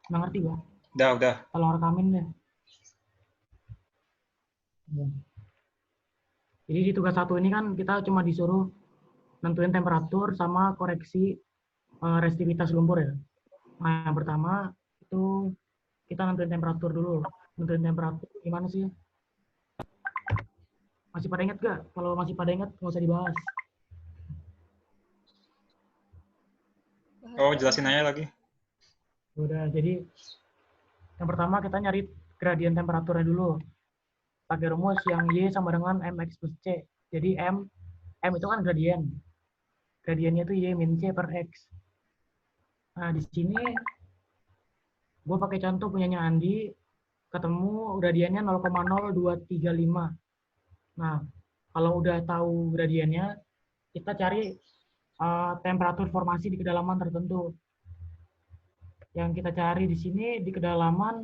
Nggak ngerti gua? Udah. Tolong rekamin deh. Ya. Jadi di tugas 1 ini kan kita cuma disuruh nentuin temperatur sama koreksi resistivitas lumpur ya. Nah, yang pertama itu kita nentuin temperatur dulu. Nentuin temperatur gimana sih? Masih pada ingat gak? Kalau masih pada ingat nggak usah dibahas. Oh, jelasin aja lagi. Udah, jadi yang pertama kita nyari gradien temperaturnya dulu. Pakai rumus yang Y sama dengan mx plus C. Jadi M itu kan gradien. Gradiennya itu Y min C per X. Nah, di sini gue pakai contoh punyanya Andi, ketemu gradiennya 0,0235. Nah, kalau udah tahu gradiennya, kita cari temperatur formasi di kedalaman tertentu. Yang kita cari di sini di kedalaman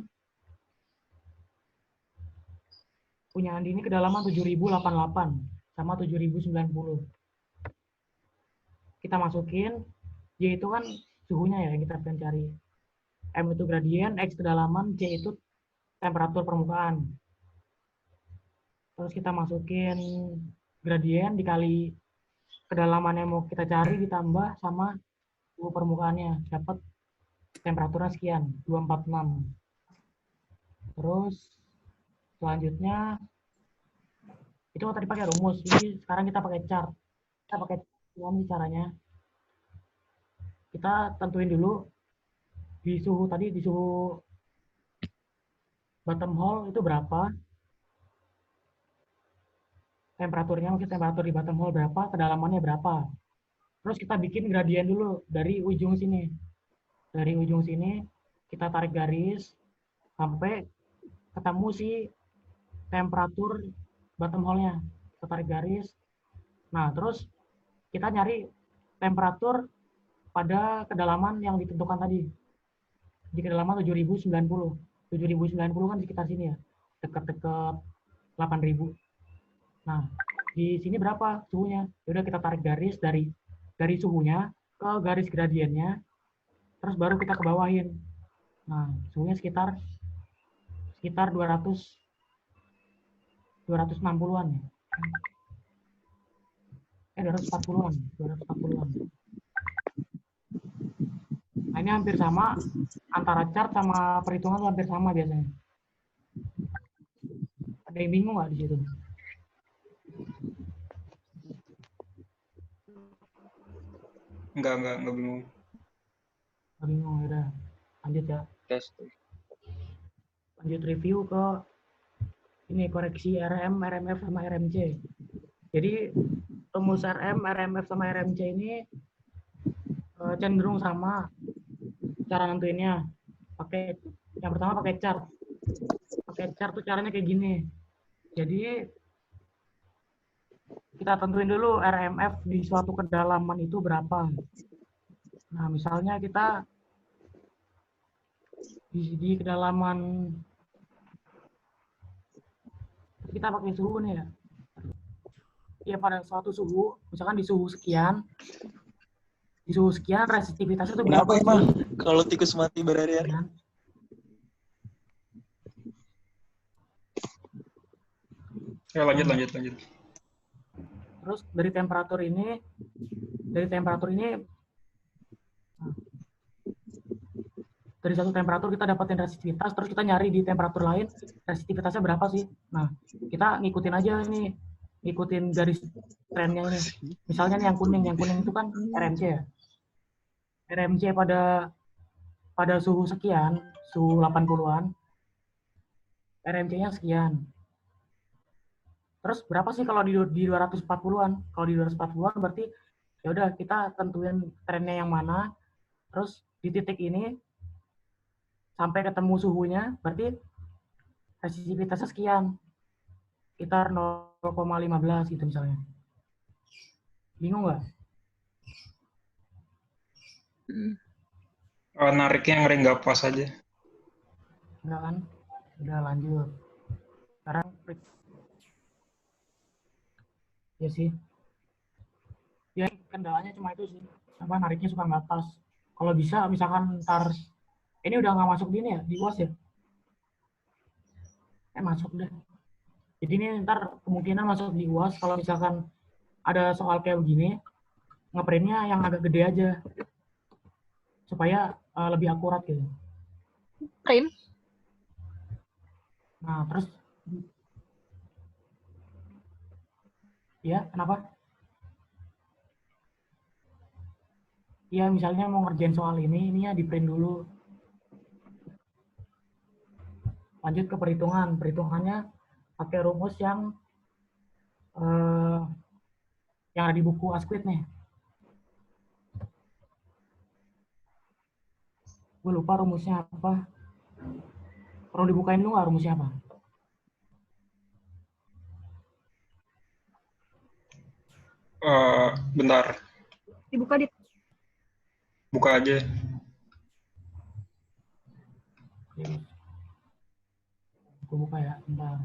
punya Andi ini kedalaman 7088 sama 7090. Kita masukin, Y itu kan suhunya ya yang kita akan cari. M itu gradien, X kedalaman, C itu temperatur permukaan. Terus kita masukin gradien dikali kedalaman yang mau kita cari ditambah sama suhu permukaannya. Dapat temperaturnya sekian, 246. Terus selanjutnya itu tadi pakai rumus. Ini sekarang kita pakai chart. Kita pakai gimana caranya? Kita tentuin dulu di suhu tadi, di suhu bottom hole itu berapa, temperaturnya, maksud temperatur di bottom hole berapa, kedalamannya berapa. Terus kita bikin gradien dulu dari ujung sini. Dari ujung sini kita tarik garis sampai ketemu si temperatur bottom hole-nya. Kita tarik garis. Nah, terus kita nyari temperatur pada kedalaman yang ditentukan tadi. Di kedalaman 7090. 7090 kan sekitar sini ya. Dekat-dekat 8000. Nah, di sini berapa suhunya? Udah kita tarik garis dari suhunya ke garis gradiennya, terus baru kita ke bawahin. Nah, suhunya sekitar 260-an ya. 240-an, 240-an. Nah, ini hampir sama antara chart sama perhitungan tuh hampir sama biasanya. Ada yang bingung nggak di situ? Enggak bingung. Nggak bingung, ya udah. Lanjut ya. Tes. Lanjut review ke ini koreksi RM, RMF sama RMC. Jadi rumus RM, RMF sama RMC ini cenderung sama cara nentuinnya. Pakai yang pertama pakai chart. Pakai chart tuh caranya kayak gini. Jadi kita tentuin dulu RMF di suatu kedalaman itu berapa. Nah, misalnya kita di kedalaman, kita pakai suhu nih ya. Ya pada suatu suhu, misalkan di suhu sekian resistivitasnya itu berapa Kenapa emang sih? kalau tikus mati berhari-hari? Ya. Ya, lanjut. Terus dari temperatur ini dari satu temperatur kita dapatin resistivitas, terus kita nyari di temperatur lain resistivitasnya berapa sih. Nah, kita ngikutin aja nih, ngikutin garis trennya ini. Misalnya nih yang kuning itu kan RMC ya. RMC pada suhu sekian, suhu 80-an, RMC-nya sekian. Terus berapa sih kalau di 240-an? Kalau di 240-an berarti ya udah kita tentuin trennya yang mana. Terus di titik ini sampai ketemu suhunya, berarti resistivitasnya sekian. Sekitar 0,15 gitu misalnya. Bingung nggak? Nariknya yang nggak pas aja. Enggak kan? Udah lanjut. Sekarang ya sih. Ya kendalanya cuma itu sih. Apa nariknya suka nggak pas. Kalau bisa misalkan ntar Ini udah nggak masuk di ini ya, di UAS ya? Masuk deh. Jadi ini ntar kemungkinan masuk di UAS kalau misalkan ada soal kayak begini, ngeprintnya yang agak gede aja supaya lebih akurat gitu. Print. Nah, terus ya, kenapa? Ya, misalnya mau ngerjain soal ini ya di print dulu. Lanjut ke perhitungan. Perhitungannya pakai rumus eh, yang ada di buku Asquith nih. Gue lupa rumusnya apa. Perlu dibukain dulu nggak rumusnya apa? Bentar, Dibuka di buka aja. Gue buka ya, bentar.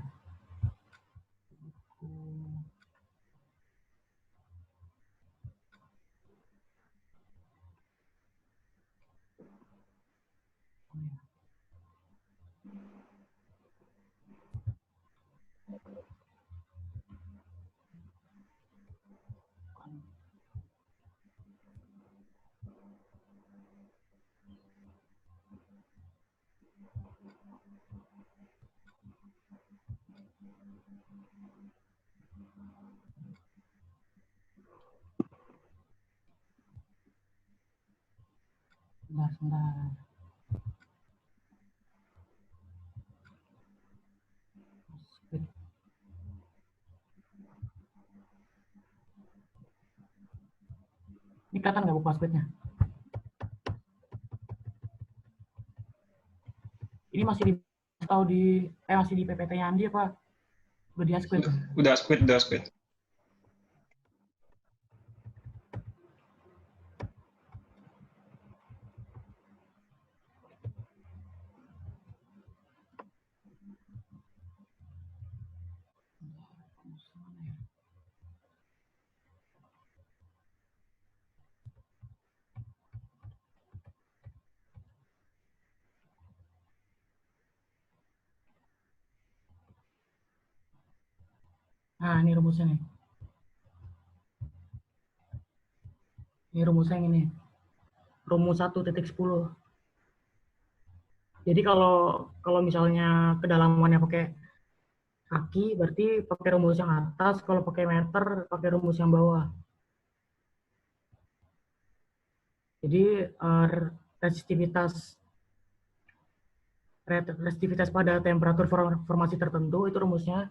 Sebentar. Ini kelihatan nggak buku Asquith-nya? Ini masih di atau masih di PPT-nya Andi apa? Udah di Asquith? Udah squid, udah squid. Nah, ini rumusnya nih. Ini rumusnya yang ini. Rumus 1.10. Jadi kalau misalnya kedalamannya pakai kaki, berarti pakai rumus yang atas. Kalau pakai meter, pakai rumus yang bawah. Jadi resistivitas resistivitas pada temperatur formasi tertentu itu rumusnya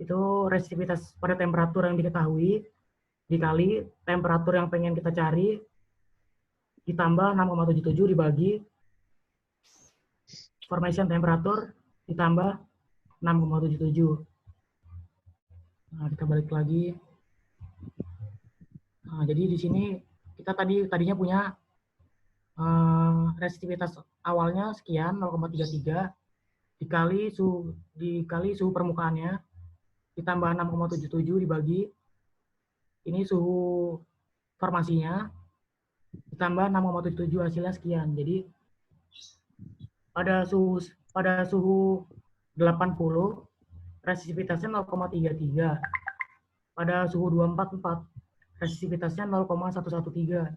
itu resistivitas pada temperatur yang diketahui dikali temperatur yang pengen kita cari ditambah 6,77 dibagi formation temperatur ditambah 6,77. Nah, kita balik lagi. Nah, jadi di sini kita tadinya punya resistivitas awalnya sekian 0,33 dikali suhu permukaannya ditambah 6,77 dibagi ini suhu formasinya ditambah 6,77 hasilnya sekian. Jadi pada suhu 80 resistivitasnya 0,33. Pada suhu 244 resistivitasnya 0,113.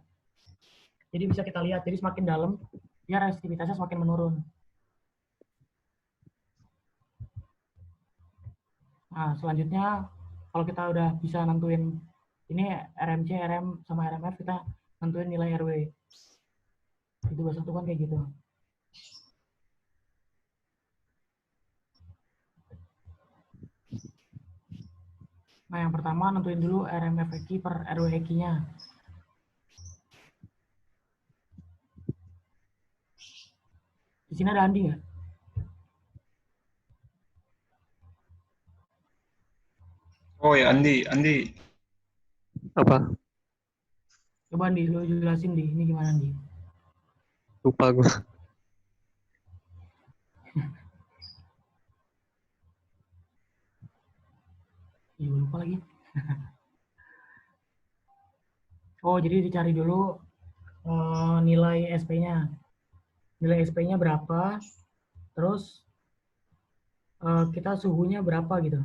Jadi bisa kita lihat, jadi semakin dalam ya resistivitasnya semakin menurun. Nah, selanjutnya kalau kita udah bisa nentuin ini RMC, RM sama RMF, kita nentuin nilai RW. Itu satu kan kayak gitu. Nah, yang pertama nentuin dulu RMF Eki per RW Eki-nya. Di sini ada Andi nggak? Oh ya, Andi. Apa? Coba Andi, lu jelasin di ini gimana Andi? Lupa gue. Iya, lupa lagi. Oh, jadi dicari dulu nilai SP-nya. nilai SP-nya berapa, terus kita suhunya berapa gitu.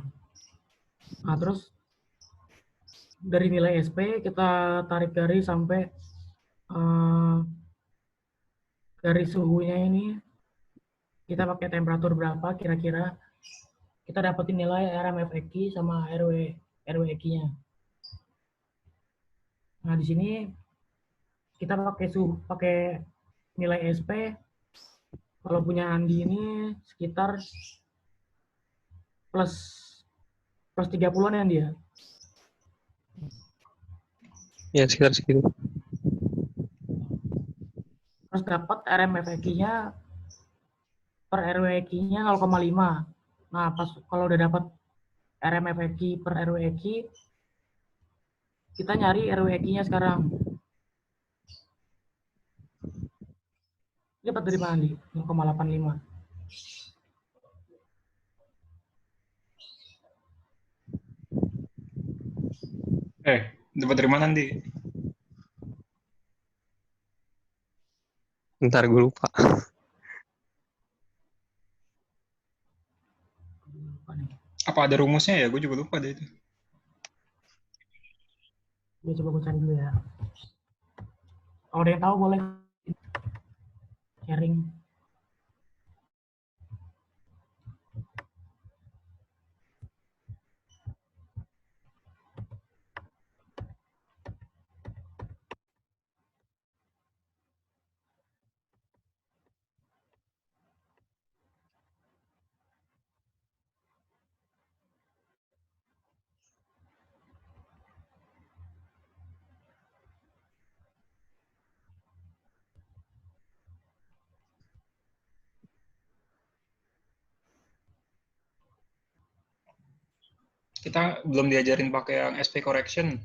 Nah, terus dari nilai SP kita tarik garis sampai garis suhunya ini, kita pakai temperatur berapa kira-kira, kita dapetin nilai RMFEQ sama RWEQ-nya. Nah, di sini kita pakai nilai SP. Kalau punya Andi ini sekitar plus 30-an ya, Andi ya? Ya, sekitar segitu. Terus dapat RMFEQ-nya per RWEQ-nya 0,5. Nah, pas kalau udah dapat RMFEQ per RWEQ, kita nyari RWEQ-nya sekarang. Ini dapat dari mana, Andi? 0,85. Dapat dari mana, Andi? Ntar gue lupa. Apa ada rumusnya ya? Gue juga lupa deh itu. Ya, coba gue cari dulu ya. Kalau ada yang tahu boleh sharing. Kita belum diajarin pakai yang SP correction.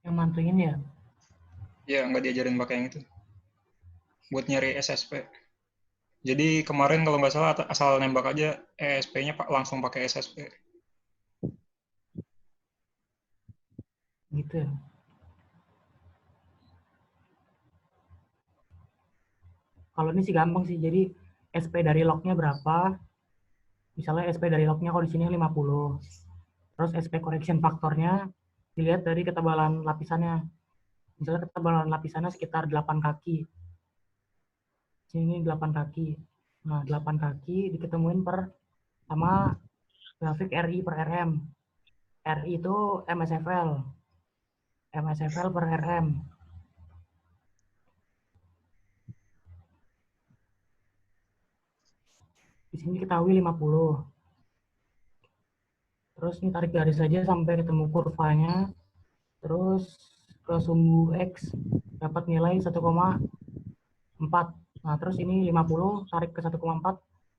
Yang mantuin ya. Ya, nggak diajarin pakai yang itu. Buat nyari SSP. Jadi kemarin kalau nggak salah asal nembak aja ESP-nya langsung pakai SSP. Gitu ya. Kalau ini sih gampang sih. Jadi SP dari lognya berapa? Misalnya SP dari lognya kalau di sini 50. Terus SP correction faktornya dilihat dari ketebalan lapisannya. Misalnya ketebalan lapisannya sekitar 8 kaki. Sini 8 kaki. Nah, 8 kaki diketemuin sama grafik RI per RM. RI itu MSFL. MSFL per RM. Di sini ketahui 50. Terus ini tarik garis saja sampai ketemu kurvanya. Terus ke sumbu X dapat nilai 1,4. Nah, terus ini 50 tarik ke 1,4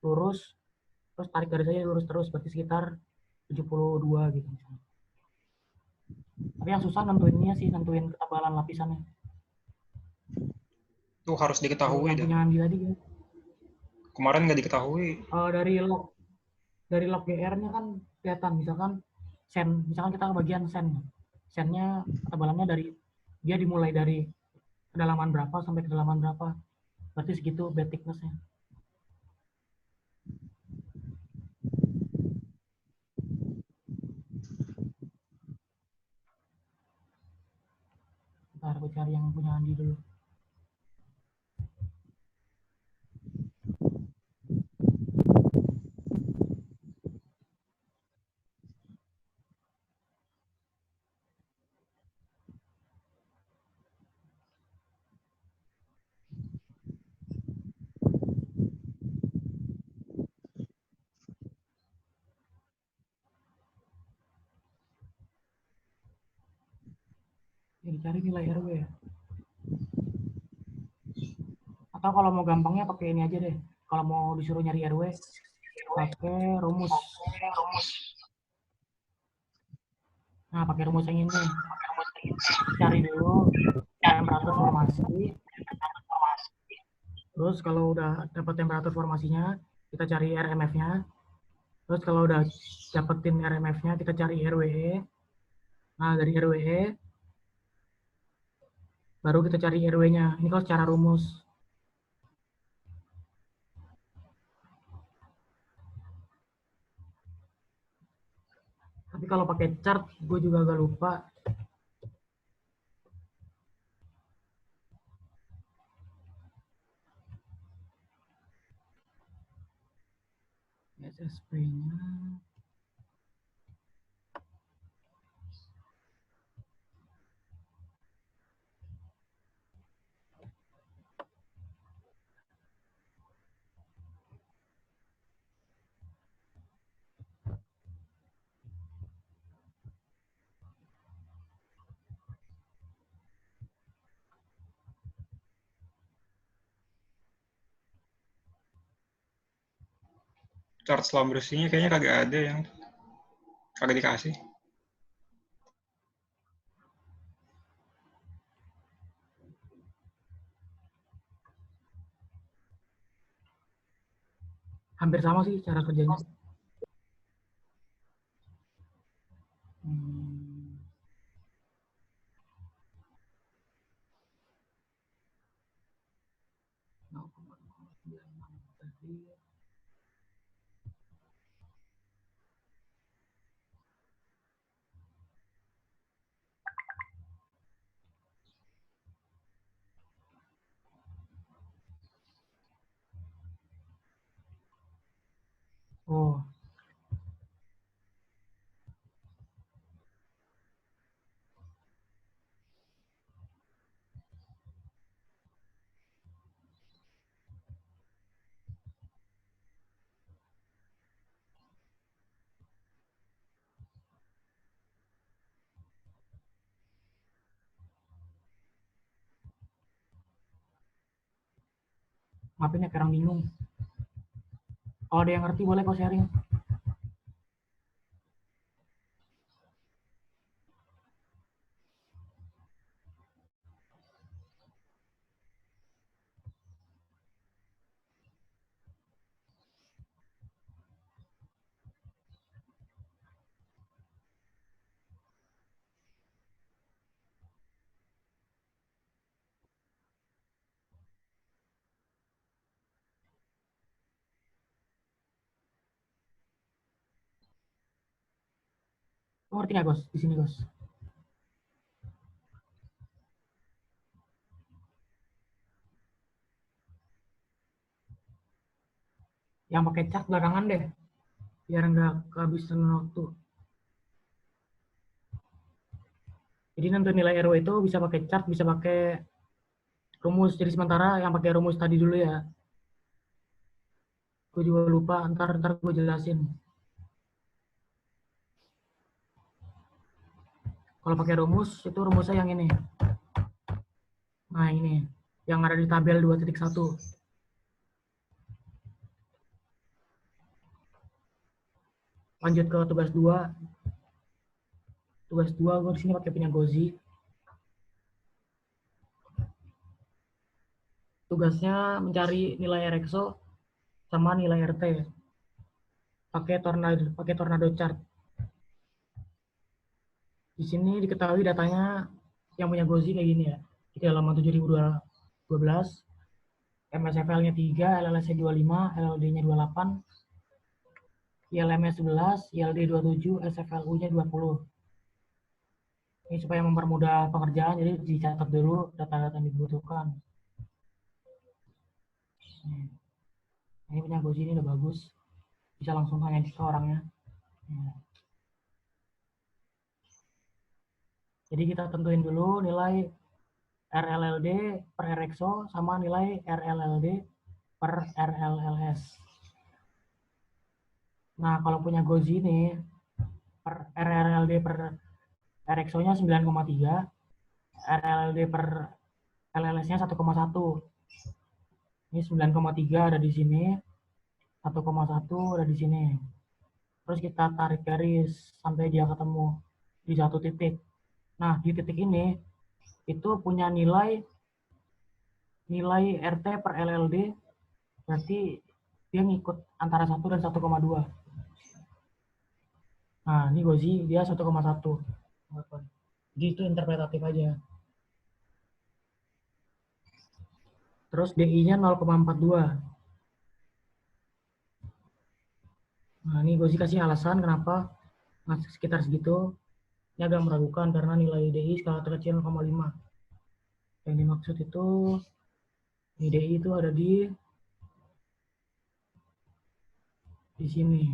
lurus, terus tarik garis aja lurus terus, berarti sekitar 72 gitu. Tapi yang susah nentuinnya sih, nentuin ketebalan lapisannya. Itu harus diketahui yang dah. punya Andi tadi ya. Kemarin nggak diketahui. Dari log GR-nya kan kelihatan, misalkan kita ke bagian sen. Sennya ketebalannya dia dimulai dari kedalaman berapa sampai kedalaman berapa. Berarti segitu bed thickness-nya. Bentar, aku cari yang punya Andi dulu. Jadi cari nilai RW ya. Atau kalau mau gampangnya pakai ini aja deh. Kalau mau disuruh nyari RW, pakai rumus. Nah, pakai rumus yang ini. Cari dulu temperatur formasi. Terus kalau udah dapat temperatur formasinya, kita cari RMF-nya. Terus kalau udah dapetin RMF-nya, kita cari RWE. Nah, dari RWE, Baru kita cari RW-nya. Ini kalau secara rumus. Tapi kalau pakai chart, gue juga agak lupa. SSP-nya. Chart selam bersihnya kayaknya kagak ada yang kagak dikasih. Hampir sama sih cara kerjanya. Oh, maafin ya, kurang bingung. Kalau ada yang ngerti boleh kok sharing. Lo ngerti nggak, Gos? Di sini, Gos. Yang pakai chart belakangan deh, biar nggak kehabisan waktu. Jadi nentuin nilai RW itu bisa pakai chart, bisa pakai rumus. Jadi sementara yang pakai rumus tadi dulu ya. Gue juga lupa, ntar gue jelasin. Kalau pakai rumus, itu rumusnya yang ini. Nah, ini. Yang ada di tabel 2.1. Lanjut ke tugas 2. Tugas 2, gue di sini pakai punya Gozi. Tugasnya mencari nilai RXO sama nilai RT. Pakai tornado chart. Di sini diketahui datanya yang punya Gozi kayak gini ya. Di halaman 7012, MSFL-nya 3, LLS-nya 25, LLD-nya 28, ILM-nya 11, ILD 27, SFLU-nya 20. Ini supaya mempermudah pengerjaan, jadi dicatat dulu data-data yang dibutuhkan. Ini punya Gozi ini udah bagus. Bisa langsung tanya ke orangnya. Jadi kita tentuin dulu nilai RLLD per RXO sama nilai RLLD per RLLS. Nah, kalau punya Gozi ini, per RLLD per RXO-nya 9,3, RLLD per LLS-nya 1,1. Ini 9,3 ada di sini, 1,1 ada di sini. Terus kita tarik garis sampai dia ketemu di satu titik. Nah, di titik ini itu punya nilai RT per LLD, berarti dia ngikut antara 1 dan 1,2. Nah, ini Gozi dia 1,1. Jadi itu interpretatif aja. Terus DI-nya 0,42. Nah, ini gue sih kasih alasan kenapa masih sekitar segitu. Ini agak meragukan karena nilai DI skala terkecil 0,5. Yang dimaksud itu, ini DI itu ada di sini.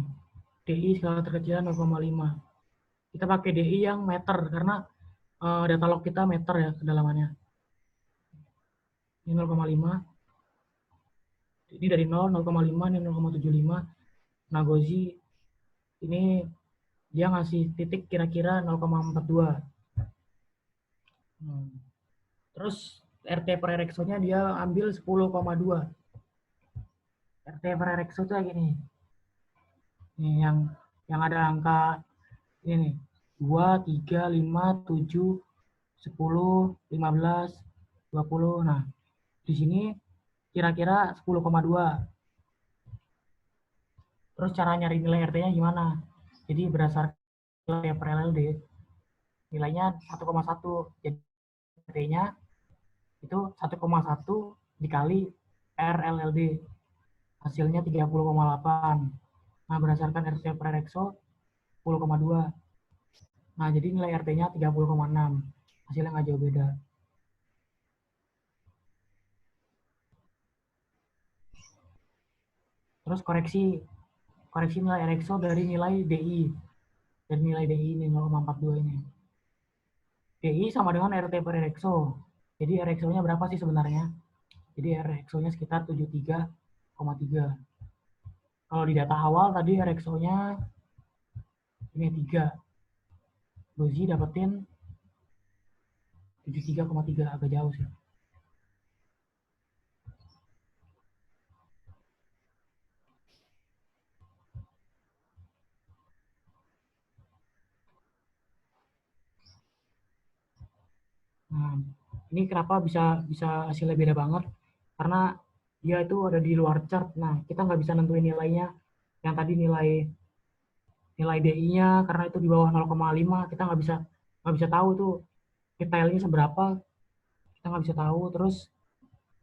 DI skala terkecil 0,5. Kita pakai DI yang meter karena data log kita meter ya kedalamannya. Ini 0,5. Ini dari 0, 0,5, ini 0,75. Nah, Gozi ini dia ngasih titik kira-kira 0,42. Terus RT per RXO-nya dia ambil 10,2. RT per RXO itu kayak gini. Nih yang ada angka ini nih. 2, 3, 5, 7, 10, 15, 20. Nah, di sini kira-kira 10,2. Terus cara nyari nilai RT-nya gimana? Jadi berdasarkan nilai per LLD, nilainya 1,1. Jadi RT-nya itu 1,1 dikali RLLD. Hasilnya 30,8. Nah, berdasarkan RT per RXO 10,2. Nah, jadi nilai RT-nya 30,6. Hasilnya nggak jauh beda. Terus koreksi nilai RXO dari nilai DI. Dari nilai DI ini 0,42 ini. DI sama dengan RT per RXO. Jadi RXO-nya berapa sih sebenarnya? Jadi RXO-nya sekitar 73,3. Kalau di data awal tadi RXO-nya ini 3. Dozi dapetin 73,3, agak jauh sih. Nah, ini kenapa bisa hasilnya beda banget? Karena dia itu ada di luar chart. Nah, kita nggak bisa nentuin nilainya. Yang tadi nilai DI-nya karena itu di bawah 0,5, kita nggak bisa tahu tuh detailnya seberapa. Kita nggak bisa tahu. Terus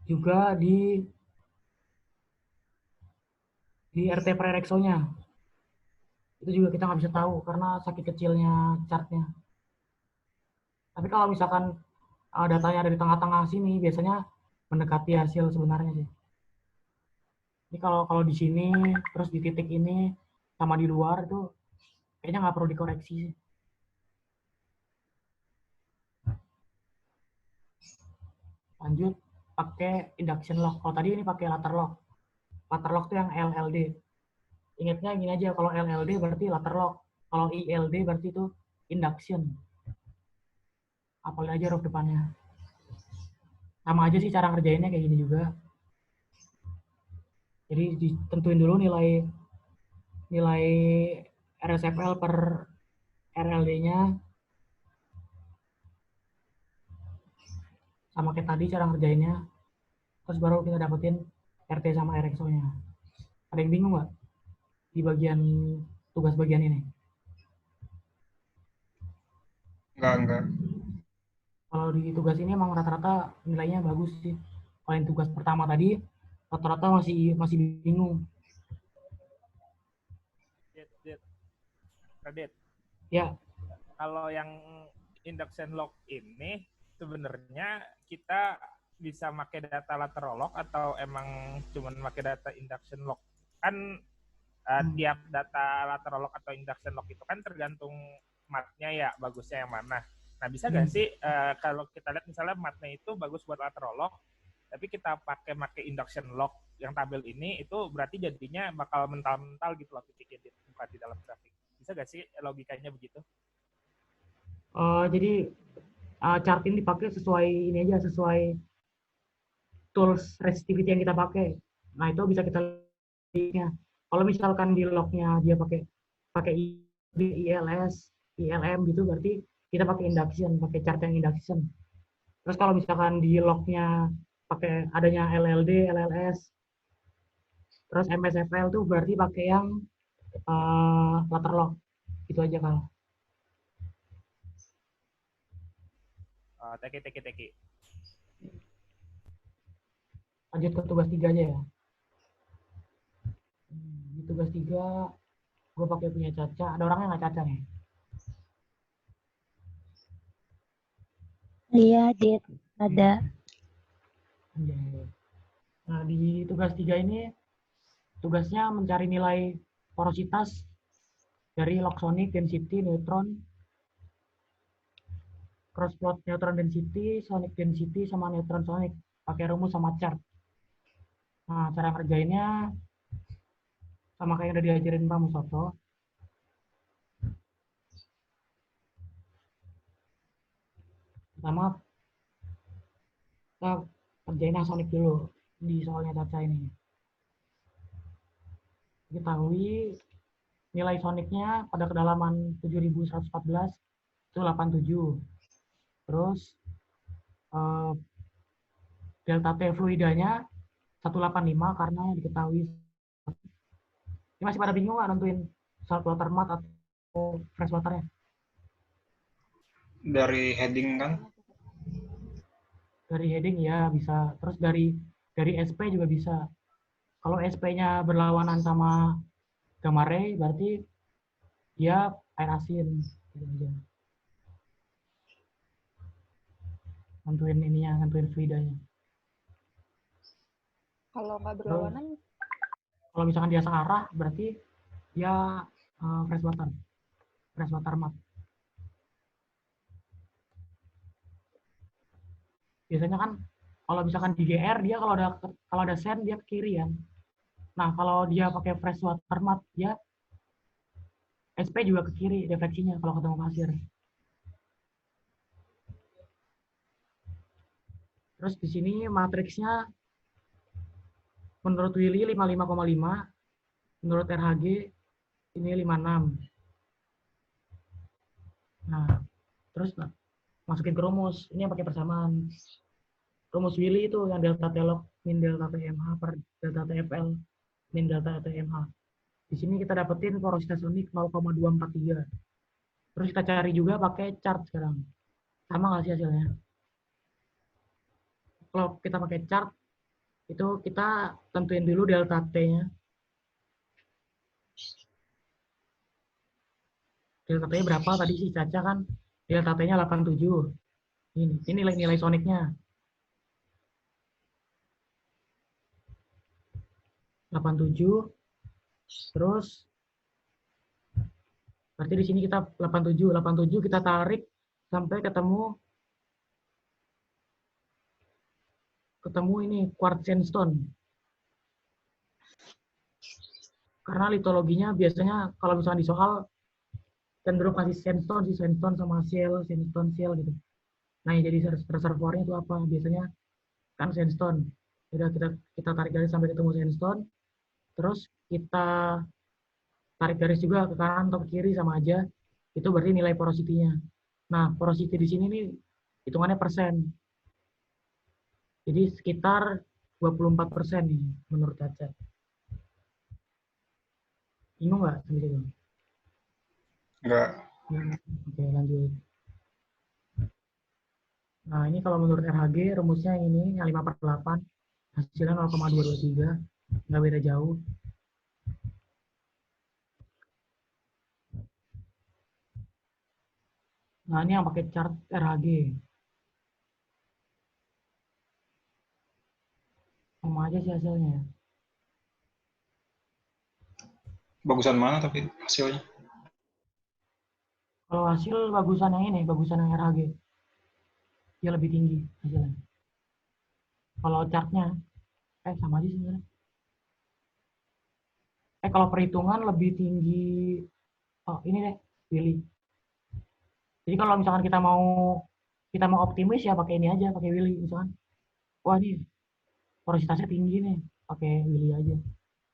juga di RT per RXO-nya itu juga kita nggak bisa tahu karena saking kecilnya chartnya. Tapi kalau misalkan datanya ada di tengah-tengah sini, biasanya mendekati hasil sebenarnya sih. Jadi kalau di sini, terus di titik ini, sama di luar itu kayaknya nggak perlu dikoreksi sih. Lanjut pakai induction lock. Kalau tadi ini pakai latter lock. Latter lock itu yang LLD. Ingatnya gini aja, kalau LLD berarti latter lock. Kalau ILD berarti itu induction. Apalagi aja huruf depannya. Sama aja sih cara ngerjainnya kayak gini juga. Jadi ditentuin dulu nilai RSFL per RLD-nya. Sama kayak tadi cara ngerjainnya. Terus baru kita dapetin RT sama RXO-nya. Ada yang bingung nggak di bagian tugas bagian ini? Enggak. Kalau di tugas ini emang rata-rata nilainya bagus sih. Kalau yang tugas pertama tadi rata-rata masih bingung. Radit, Ya, kalau yang induction lock ini sebenarnya kita bisa pakai data lateral lock atau emang cuma pakai data induction lock? Kan tiap data lateral lock atau induction lock itu kan tergantung matnya ya, bagusnya yang mana. Nah, bisa nggak sih kalau kita lihat misalnya matnya itu bagus buat lateral lock, tapi kita pakai induction lock yang tabel ini, itu berarti jadinya bakal mental-mental gitu loh titiknya bukan di dalam grafik. Bisa nggak sih logikanya begitu? jadi chart ini dipakai sesuai ini aja, sesuai tools resistivity yang kita pakai. Nah, itu bisa kita lihatnya. Kalau misalkan di lognya dia pakai ILS, ILM gitu, berarti kita pakai induction, pakai chart yang induction. Terus kalau misalkan di lognya pakai adanya LLD, LLS, terus MSFL tuh berarti pakai yang later log. Itu aja kalau. Teki. Lanjut ke tugas 3 aja ya. Di tugas 3 gue pakai punya Caca. Ada orangnya nggak Caca nih? Iya, Dit. Ada. Nah, di tugas 3 ini tugasnya mencari nilai porositas dari log sonic, density, neutron, cross plot neutron density, sonic density, sama neutron sonic. Pakai rumus sama chart. Nah, cara ngerjainnya sama kayak yang udah diajarin Pak Musoto. Pertama, kita kerjain yang sonic dulu di soalnya Caca ini. Diketahui nilai sonicnya pada kedalaman 7114 itu 87. Terus delta T fluidanya 185 karena diketahui. Ini masih pada bingung nggak nentuin saltwater mat atau freshwaternya? Dari heading kan? Dari heading ya bisa. Terus dari SP juga bisa. Kalau SP-nya berlawanan sama gamma ray berarti dia air asin. Gitu aja. Nentuin ininya, nentuin fluidanya. Kalau nggak berlawanan, Kalau misalkan dia searah berarti dia freshwater mat. Biasanya kan kalau misalkan di GR dia kalau ada sand dia ke kiri kan. Nah, kalau dia pakai freshwater mat dia SP juga ke kiri defleksinya kalau ketemu pasir. Terus di sini matriksnya menurut Willy 55,5, menurut RHG ini 56. Nah, terus masukin ke rumus. Ini yang pakai persamaan. Rumus Willy itu yang delta T log min delta TMH per delta TFL min delta TMH. Di sini kita dapetin porositas sonic 0,243. Terus kita cari juga pakai chart sekarang. Sama nggak sih hasilnya? Kalau kita pakai chart, itu kita tentuin dulu delta T-nya. Delta T-nya berapa tadi sih Caca kan? Delta T-nya 87. Ini nilai sonicnya. 87. Terus berarti di sini kita 87 kita tarik sampai ketemu ini quartz sandstone. Karena litologinya biasanya kalau misalnya di soal cenderung kasih sandstone sama shell, sandstone shell gitu. Nah, yang jadi reservoirnya itu apa? Biasanya kan sandstone. Udah kita tarik garis sampai ketemu sandstone. Terus kita tarik garis juga ke kanan atau ke kiri sama aja. Itu berarti nilai porosity-nya. Nah, porosity di sini nih hitungannya persen. Jadi sekitar 24% nih menurut Caca. Bingung nggak sampai situ? Enggak. Oke, lanjut. Nah, ini kalau menurut RHG, rumusnya yang ini, yang 5/8. Hasilnya 0,223. Nggak beda jauh. Nah, ini yang pakai chart RHG. Sama aja sih hasilnya. Bagusan mana tapi hasilnya? Kalau hasil bagusan yang ini, bagusan yang RHG. Dia lebih tinggi hasilnya. Kalau chartnya, sama aja sebenarnya. Kalau perhitungan lebih tinggi, oh ini deh, Willy. Jadi kalau misalkan kita mau optimis ya pakai ini aja, pakai Willy misalkan. Wah ini porositasnya tinggi nih, pakai Willy aja,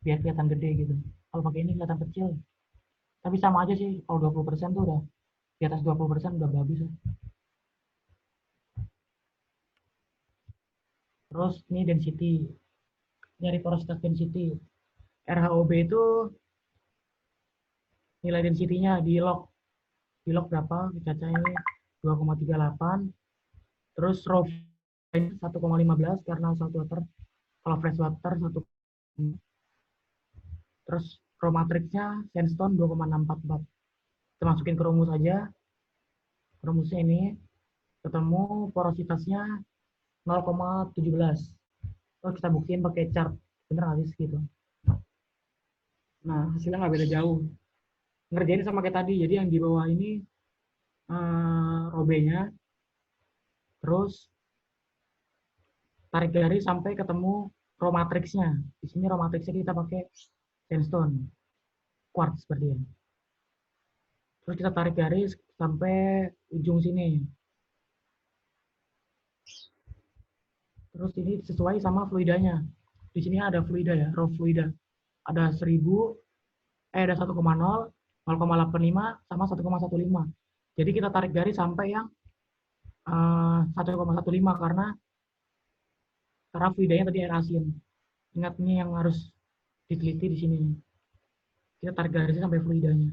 biar kelihatan gede gitu. Kalau pakai ini kelihatan kecil. Tapi sama aja sih, kalau 20% tuh udah di atas 20% udah bagus ya. Terus ini density, nyari porositas density. RHOB itu nilai density-nya di log berapa? Caca ini 2,38. Terus rho 1,15 karena saltwater. Kalau freshwater 1. Terus raw matrixnya sandstone 2,644. Kita masukin ke rumus aja. Rumusnya ini ketemu porositasnya 0,17. Terus kita buktiin pakai chart. Bener nggak sih segitu? Nah, hasilnya nggak beda jauh. Ngerjain sama kayak tadi. Jadi yang di bawah ini robenya. Terus tarik garis sampai ketemu raw matrixnya. Di sini raw matrixnya kita pakai sandstone, quartz seperti ini. Terus kita tarik garis sampai ujung sini. Terus ini sesuai sama fluidanya. Di sini ada fluida ya, raw fluida. Ada 1000, ada 1,0, 0,85 sama 1,15. Jadi kita tarik garis sampai yang 1,15 karena fluidanya tadi air asin. Ingat ini yang harus diteliti di sini. Kita tarik garisnya sampai fluidanya.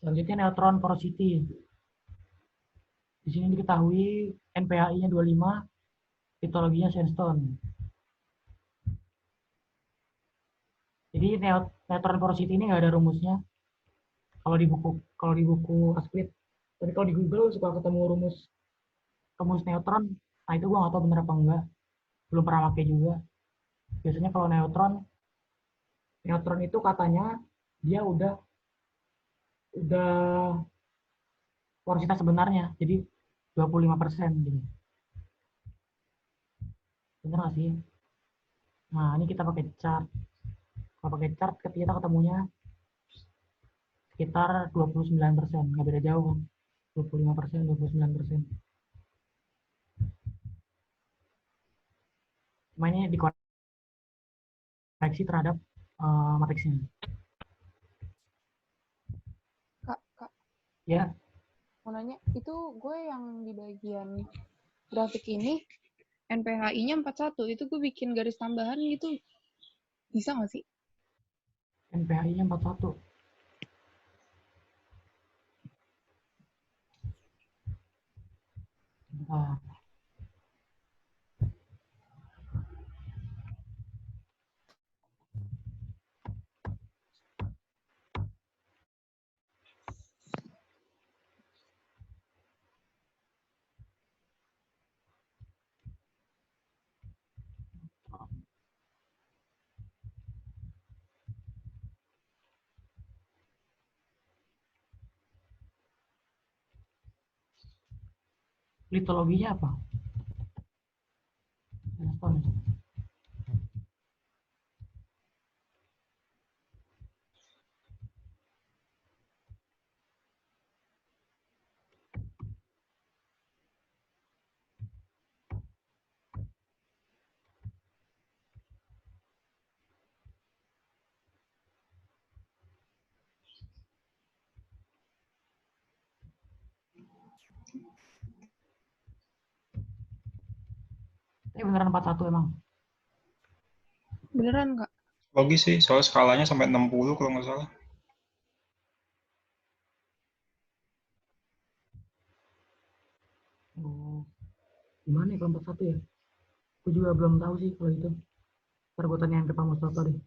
Selanjutnya neutron porosity. Di sini diketahui NPHI-nya 25, litologinya sandstone. Jadi neutron porosity ini nggak ada rumusnya. Kalau di buku Asquith, tapi kalau di Google suka ketemu rumus neutron. Nah itu gue nggak tahu bener apa enggak. Belum pernah pakai juga. Biasanya kalau neutron itu katanya dia udah porositas sebenarnya. Jadi 25% gitu. Bener nggak sih? Nah ini kita pakai chart. Kalau pakai chart kita ketemunya sekitar 29%, nggak beda jauh kan? 25%, 29%. Cuma ini dikoreksi terhadap matriksnya. Kak, Ya, mau nanya, itu gue yang di bagian grafik ini, NPHI-nya 41, itu gue bikin garis tambahan gitu, bisa nggak sih? NPHI-nya 41. Nah, litologinya apa? Sandstone. Ini beneran 41 emang. Beneran, Kak? Logis sih, soal skalanya sampai 60 kalau nggak salah. Oh, gimana ya kalau 41 ya? Aku juga belum tahu sih kalau itu. Ntar gue tanyain ke Pak Mustafa deh.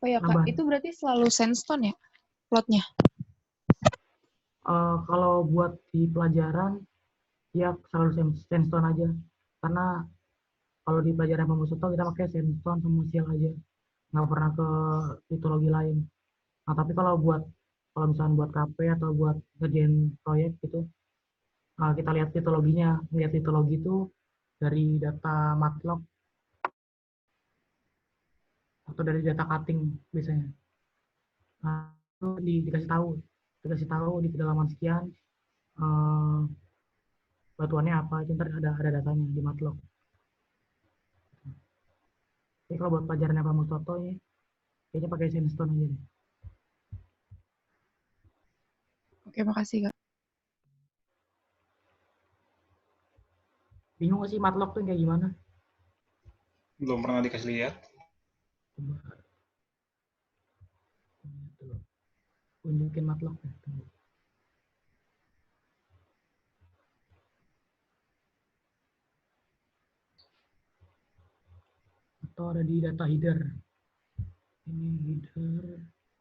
Oh ya, Kak, Nambah. itu berarti selalu sandstone ya, plotnya? Kalau buat di pelajaran, ya selalu sandstone aja. Karena kalau di pelajaran Pak Mustafa kita pakai sandstone sama sial aja. Nggak pernah ke litologi lain. Nah, tapi kalau misalnya buat KP atau buat ngerjain proyek gitu, kita lihat litologinya. Lihat litologi itu dari data matlog atau dari data cutting biasanya. Nah, itu dikasih tahu di kedalaman sekian eh, batuannya apa, itu ntar ada datanya di matlog. Jadi kalau buat pelajarannya Pak Mustoto ini, kayaknya pakai sandstone aja deh. Oke, makasih, Kak. Bingung gak sih matlog tuh kayak gimana? Belum pernah dikasih lihat. Coba tunjukin matlog ya. atau ada di data header.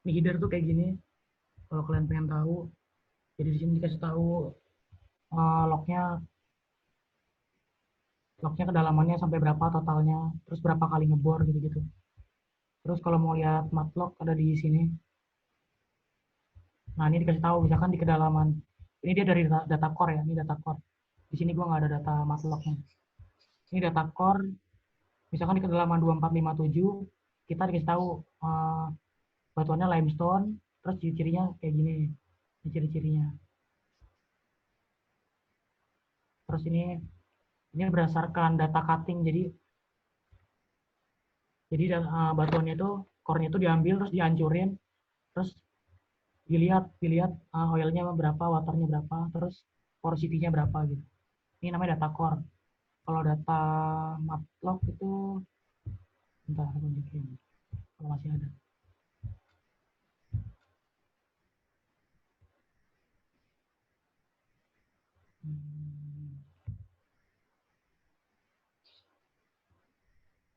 Ini header tuh kayak gini. Kalau kalian pengen tahu, jadi di sini dikasih tahu lognya kedalamannya sampai berapa totalnya, terus berapa kali ngebor gitu-gitu. Terus kalau mau lihat matlog ada di sini. Nah ini dikasih tahu misalkan di kedalaman. Ini dia dari data core ya, ini data core. Di sini gua nggak ada data matlognya. Ini data core. Misalkan di kedalaman 2457 kita dikasih tahu batuannya limestone, terus ciri-cirinya kayak gini, ini ciri-cirinya. Terus ini berdasarkan data cutting, jadi batuannya itu core-nya itu diambil terus dihancurin, terus dilihat oilnya berapa, waternya berapa, terus porosity-nya berapa gitu. Ini namanya data core. Kalau data matlog itu bentar aku tunjukin kalau masih ada.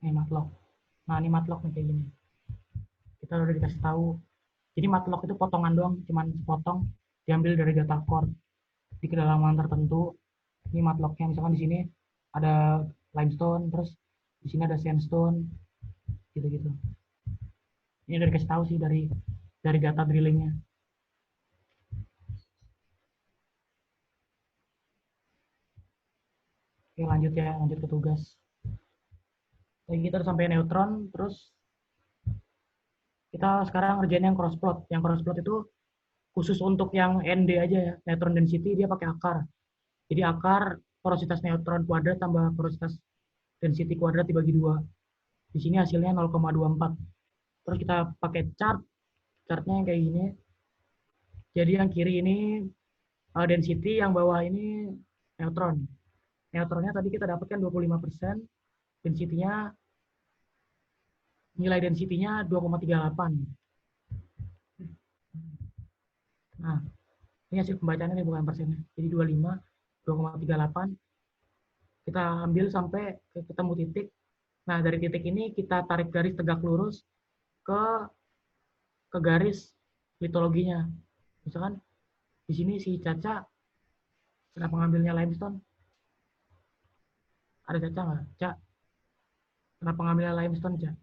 Ini matlog. Nah ini matlog nih kayak gini. Kita udah dikasih tahu. Jadi matlog itu potongan doang, cuman sepotong diambil dari data core di kedalaman tertentu. Ini matlognya, misalkan di sini ada limestone, terus di sini ada sandstone, gitu-gitu. Ini udah dikasih tahu sih dari data drillingnya. Oke lanjut ya, lanjut ke tugas. Jadi kita udah sampai neutron, terus kita sekarang ngerjain yang cross plot. Yang cross plot itu khusus untuk yang ND aja ya, neutron density dia pakai akar. Jadi akar porositas neutron kuadrat tambah porositas density kuadrat dibagi 2. Di sini hasilnya 0,24. Terus kita pakai chartnya yang kayak gini. Jadi yang kiri ini density, yang bawah ini neutron. Neutronnya tadi kita dapatkan 25%, density-nya nilai density-nya 2,38. Nah, ini hasil pembacaannya nih, bukan persennya. Jadi 25, 2,38. Kita ambil sampai ketemu titik. Nah, dari titik ini kita tarik garis tegak lurus ke garis litologinya. Misalkan di sini si Caca kenapa ngambilnya limestone? Ada Caca nggak? Caca, kenapa ngambilnya limestone, Caca?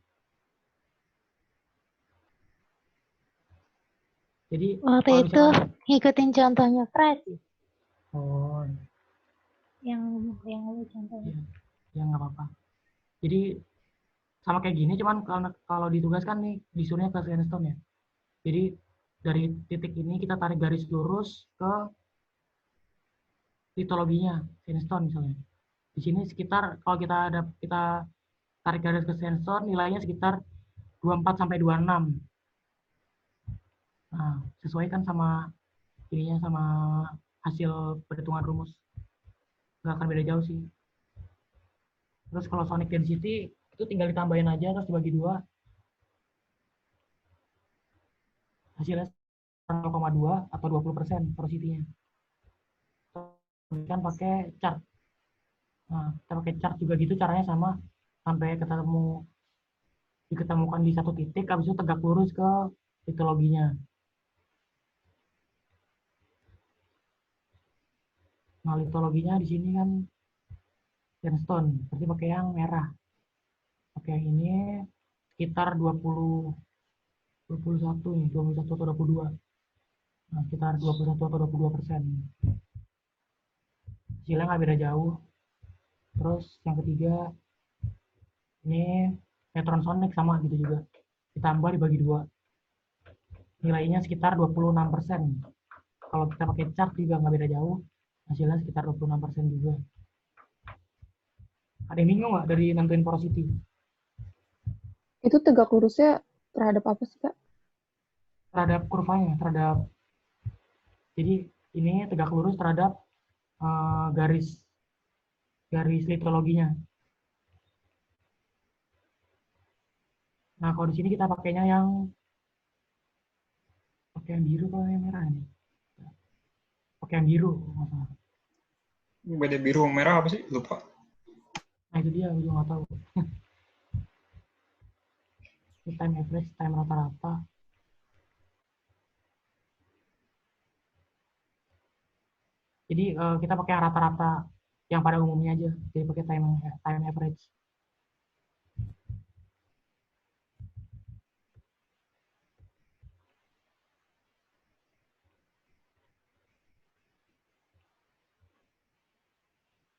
Jadi Waktu kalau itu misalkan ngikutin contohnya Fred oh yang lu contohin. ya nggak apa-apa. Jadi sama kayak gini, cuman kalau ditugaskan nih disuruhnya ke sandstone ya. Jadi dari titik ini kita tarik garis lurus ke litologinya sandstone misalnya. Di sini sekitar kalau kita tarik garis ke sandstone nilainya sekitar 24 sampai 26. Nah, sesuaikan sama ininya sama hasil perhitungan rumus. Nggak akan beda jauh sih. Terus kalau sonic density itu tinggal ditambahin aja terus dibagi 2. Hasilnya 0,2 atau 20% porosity-nya. Kan pakai chart. Nah, kita pakai chart juga gitu caranya sama sampai diketemukan di satu titik, habis itu tegak lurus ke litologinya. Nah, litologinya di sini kan sandstone, berarti pakai yang merah. Pakai yang ini sekitar 21 nih, 21 atau 22. Nah, sekitar 21 atau 22%. Hasilnya nggak beda jauh. Terus yang ketiga, ini neutron sonic sama gitu juga. Ditambah dibagi 2. Nilainya sekitar 26%. Kalau kita pakai chart juga nggak beda jauh. Hasilnya sekitar 26% juga. Ada yang bingung nggak dari nentuin porosity? Itu tegak lurusnya terhadap apa sih, Kak? Terhadap kurvanya, jadi ini tegak lurus terhadap garis litologinya. Nah, kalau di sini kita pakainya pakai yang biru atau yang merah ini? Pakai yang biru. Beda biru merah apa sih? Lupa. Nah, itu dia, gue juga nggak tahu. Ini time average, time rata-rata. Jadi kita pakai rata-rata yang pada umumnya aja. Jadi pakai time average.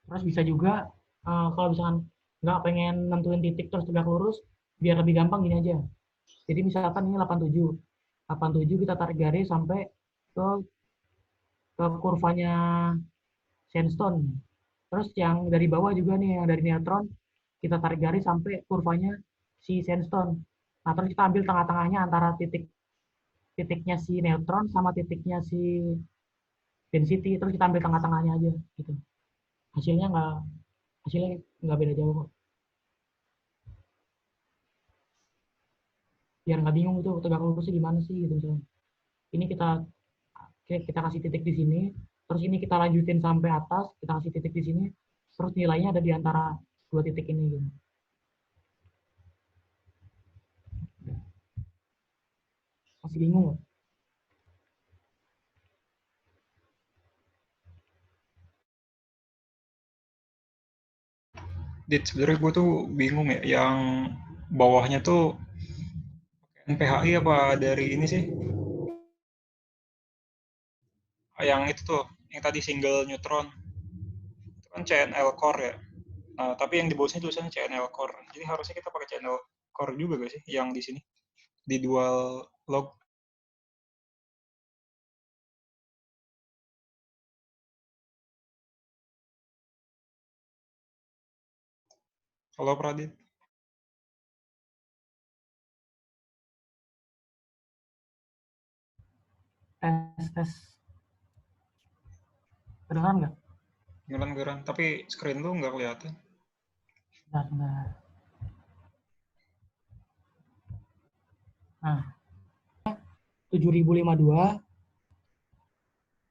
Terus bisa juga kalau misalkan nggak pengen nentuin titik terus tegak lurus, biar lebih gampang gini aja. Jadi misalkan ini 87. 87 kita tarik garis sampai ke kurvanya sandstone. Terus yang dari bawah juga nih, yang dari neutron, kita tarik garis sampai kurvanya si sandstone. Nah, terus kita ambil tengah-tengahnya antara titiknya si neutron sama titiknya si density, terus kita ambil tengah-tengahnya aja gitu. Hasilnya nggak beda jauh kok. Biar nggak bingung itu tegak lurusnya gimana sih gitu misalnya. Ini kita kasih titik di sini, terus ini kita lanjutin sampai atas, kita kasih titik di sini, terus nilainya ada di antara dua titik ini gitu. Masih bingung nggak? Dit, sebenarnya gue tuh bingung ya, yang bawahnya tuh NPHI apa dari ini sih? Yang itu tuh, yang tadi single neutron. Itu kan CNL core ya. Nah, tapi yang di bawahnya tulisannya CNL core. Jadi harusnya kita pakai CNL core juga gak sih yang di sini? Di dual log. Halo Pradit. Tes. Kedengeran nggak? Geran-geran, tapi screen lu nggak kelihatan. Bentar. Nah, 7052,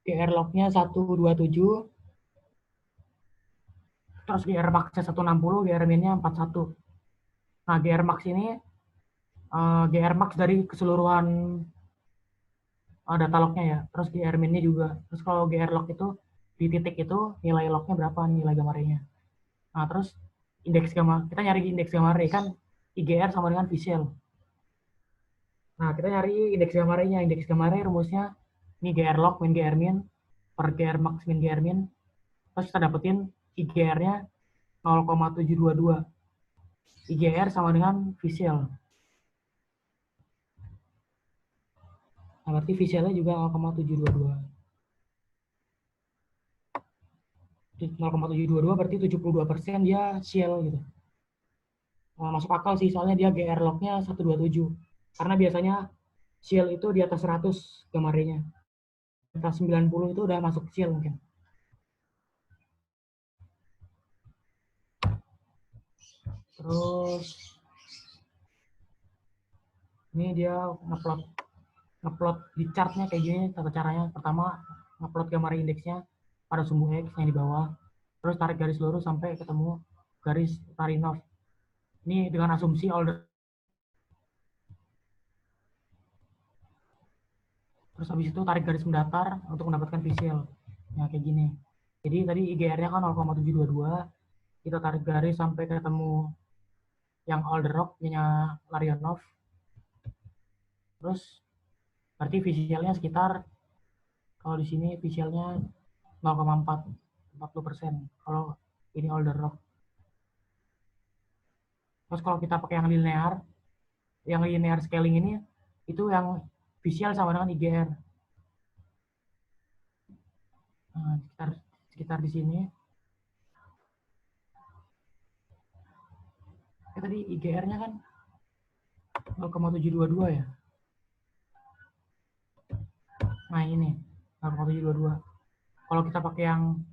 GR log-nya 127, terus GR max-nya 160, GR min-nya 41. Nah, GR max ini GR max dari keseluruhan data log-nya ya. Terus GR min-nya juga. Terus kalau GR log itu di titik itu nilai log-nya berapa, nilai gamma ray-nya. Nah, terus indeks gamma, kita nyari indeks gamma ray kan IGR sama dengan visual. Nah, kita nyari indeks gamma ray-nya. Indeks gamma ray rumusnya ini GR log min GR min per GR max min GR min. Terus kita dapetin IGR-nya 0,722. IGR sama dengan visual. Nah, berarti visualnya juga 0,722. 0,722 berarti 72% dia shell gitu. Nah, masuk akal sih, soalnya dia GR log-nya 127. Karena biasanya shell itu di atas 100 gamma ray-nya. Di atas 90 itu udah masuk shell mungkin. Terus ini dia ngeplot di chartnya kayak gini tata caranya. Pertama ngeplot gamma ray indeksnya pada sumbu X yang di bawah, terus tarik garis lurus sampai ketemu garis Tarinov. Ini dengan asumsi terus habis itu tarik garis mendatar untuk mendapatkan visual. Nah kayak gini. Jadi tadi IGR-nya kan 0,722, kita tarik garis sampai ketemu yang Alderrock punya Larionov. Terus berarti visualnya sekitar, kalau di sini visualnya 0,40%. Kalau ini Alderrock. Terus kalau kita pakai yang linear scaling ini, itu yang visual sama dengan IGR. Nah, sekitar di sini. Tadi IGR-nya kan 0,722 ya. Nah ini 0,722. Kalau kita pakai yang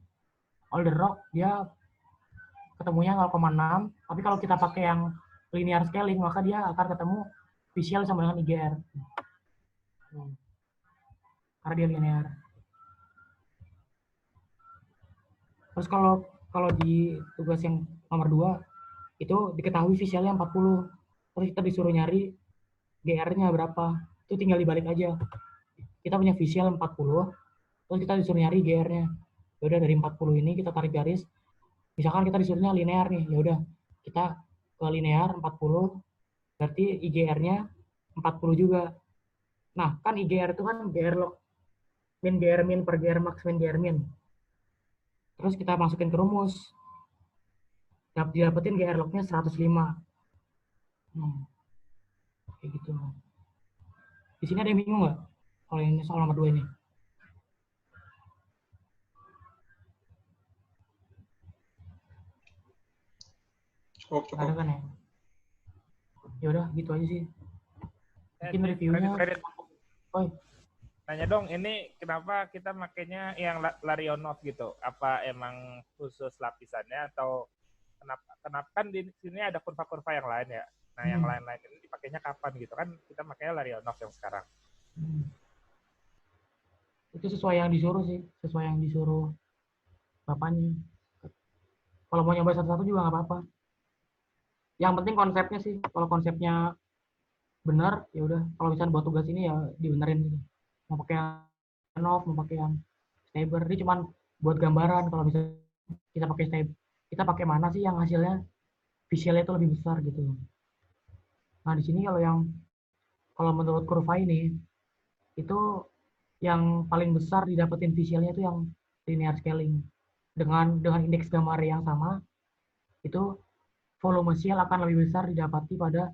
Alderrock, dia ketemunya 0,6. Tapi kalau kita pakai yang linear scaling, maka dia akan ketemu visual sama dengan IGR. Karena dia linear. Terus kalau di tugas yang nomor 2, itu diketahui visualnya 40. Terus kita disuruh nyari GR-nya berapa. Itu tinggal dibalik aja. Kita punya visual 40, terus kita disuruh nyari GR-nya. Ya udah dari 40 ini kita tarik garis. Misalkan kita disuruhnya linear nih, ya udah kita ke linear 40, berarti IGR-nya 40 juga. Nah, kan IGR itu kan GR log min GR min per GR max min GR min. Terus kita masukin ke rumus. Didapetin GR log-nya 105. Kayak gitu. Di sini ada yang bingung nggak? Kalau ini soal nomor 2 ini. Cukup. Ada kan ya? Ya udah gitu aja sih. Mungkin reviewnya. Kredit. Oh, Nanya dong, ini kenapa kita makainya yang Larionov gitu? Apa emang khusus lapisannya atau kenapa kan di sini ada kurva-kurva yang lain ya? Nah, yang lain-lain ini dipakainya kapan gitu kan? Kita makainya Larionov yang sekarang. Itu sesuai yang disuruh sih, sesuai yang disuruh bapaknya. Kalau mau nyoba satu-satu juga nggak apa-apa. Yang penting konsepnya sih. Kalau konsepnya benar, ya udah. Kalau misalnya buat tugas ini ya dibenerin gitu. Mau pakai yang Larionov, mau pakai yang Staber. Ini cuman buat gambaran. Kalau misalnya kita pakai Staber, kita pakai mana sih yang hasilnya visualnya itu lebih besar gitu. Nah di sini kalau menurut kurva ini itu yang paling besar didapetin visualnya itu yang linear scaling dengan indeks gambar yang sama, itu volume sial akan lebih besar didapati pada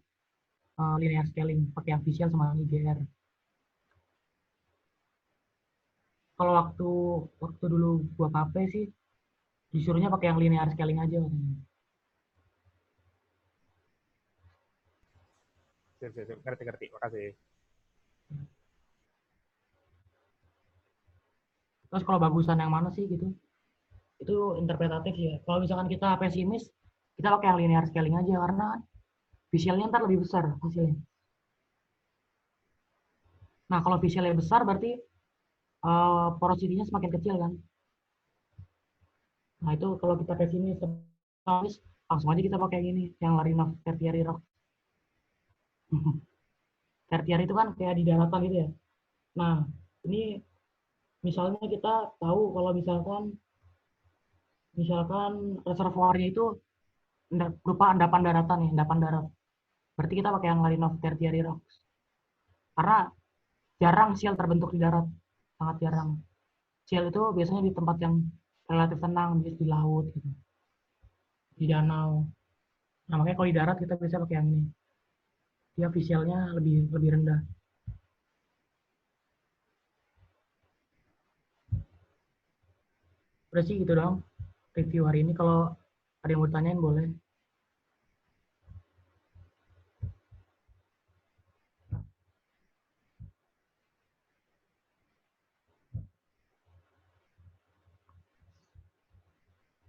linear scaling pakai yang visual sama IGR. Kalau waktu dulu gua KP sih disuruhnya pakai yang linear scaling aja. Ngerti. Makasih. Terus kalau bagusan yang mana sih gitu? Itu interpretatif ya. Kalau misalkan kita pesimis, kita pakai yang linear scaling aja karena visualnya ntar lebih besar hasilnya. Nah kalau visualnya besar berarti porositinya semakin kecil kan. Nah itu kalau kita pesimis, langsung aja kita pakai gini, yang Larionov tertiary rock. Tertiary itu kan kayak di daratan gitu ya. Nah ini misalnya kita tahu kalau misalkan reservoirnya itu berupa endapan daratan ya, endapan darat. Berarti kita pakai yang Larionov tertiary rocks. Karena jarang sial terbentuk di darat, sangat jarang. Sial itu biasanya di tempat yang relatif tenang, di laut, gitu, di danau. Nah makanya kalau di darat kita bisa pakai yang ini. Dia visualnya lebih rendah. Udah sih gitu dong review hari ini. Kalau ada yang mau ditanyain boleh.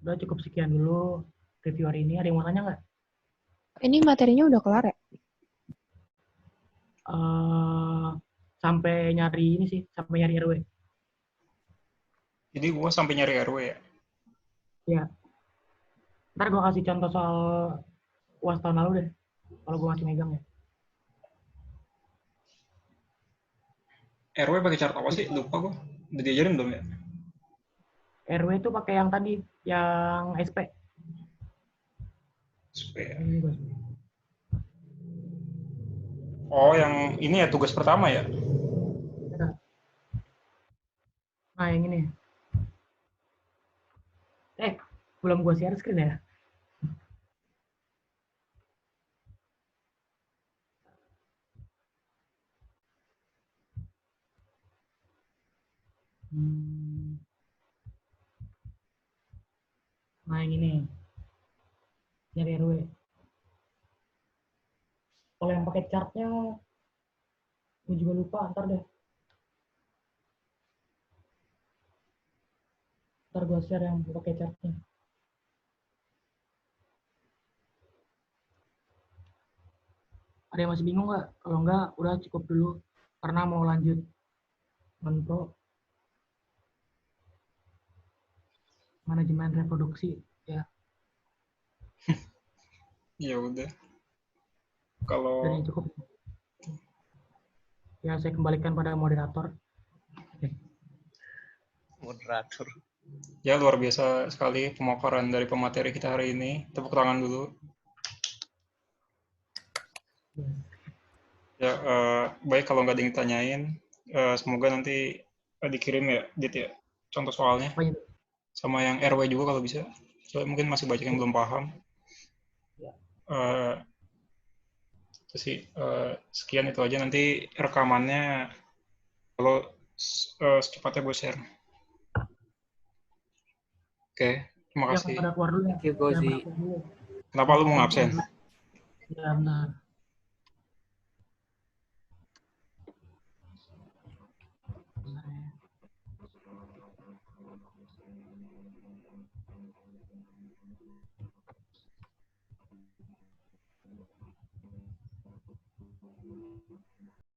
Udah cukup sekian dulu review hari ini. Ada yang mau tanya nggak? Ini materinya udah kelar ya? Sampai nyari ini sih, sampai nyari RW. Jadi gua sampai nyari RW ya. Ya. Ntar gue kasih contoh soal UAS tahun lalu deh. Kalau gue masih megang ya. RW pakai chart apa sih? Lupa gua. Udah diajarin belum ya? RW itu pakai yang tadi, yang SP. Supaya... Ini gua. Oh, yang ini ya tugas pertama ya? Nah, yang ini. Belum gue share screen ya. Nah, yang ini. Nyari RW. Kalau yang pakai chartnya, gue juga lupa, ntar deh. Ntar gue share yang pakai chartnya. Ada yang masih bingung nggak? Kalau nggak, udah cukup dulu. Karena mau lanjut untuk manajemen reproduksi ya. Ya udah. Kalau Dan cukup. Ya, saya kembalikan pada moderator. Moderator. Ya, luar biasa sekali pemaparan dari pemateri kita hari ini. Tepuk tangan dulu. Ya, baik kalau nggak ada yang ditanyain. Semoga nanti dikirim ya, Dit ya, contoh soalnya. Apa itu? Sama yang RW juga kalau bisa. Soalnya mungkin masih banyak yang belum paham. Ya. Itu sih, sekian itu aja. Nanti rekamannya kalau secepatnya gue share. Oke, terima Yang kasih. pada keluar dulu ya. Thank you, Gozi. Yang pada keluar dulu. Kenapa lu mau ngabsen? Ya, benar.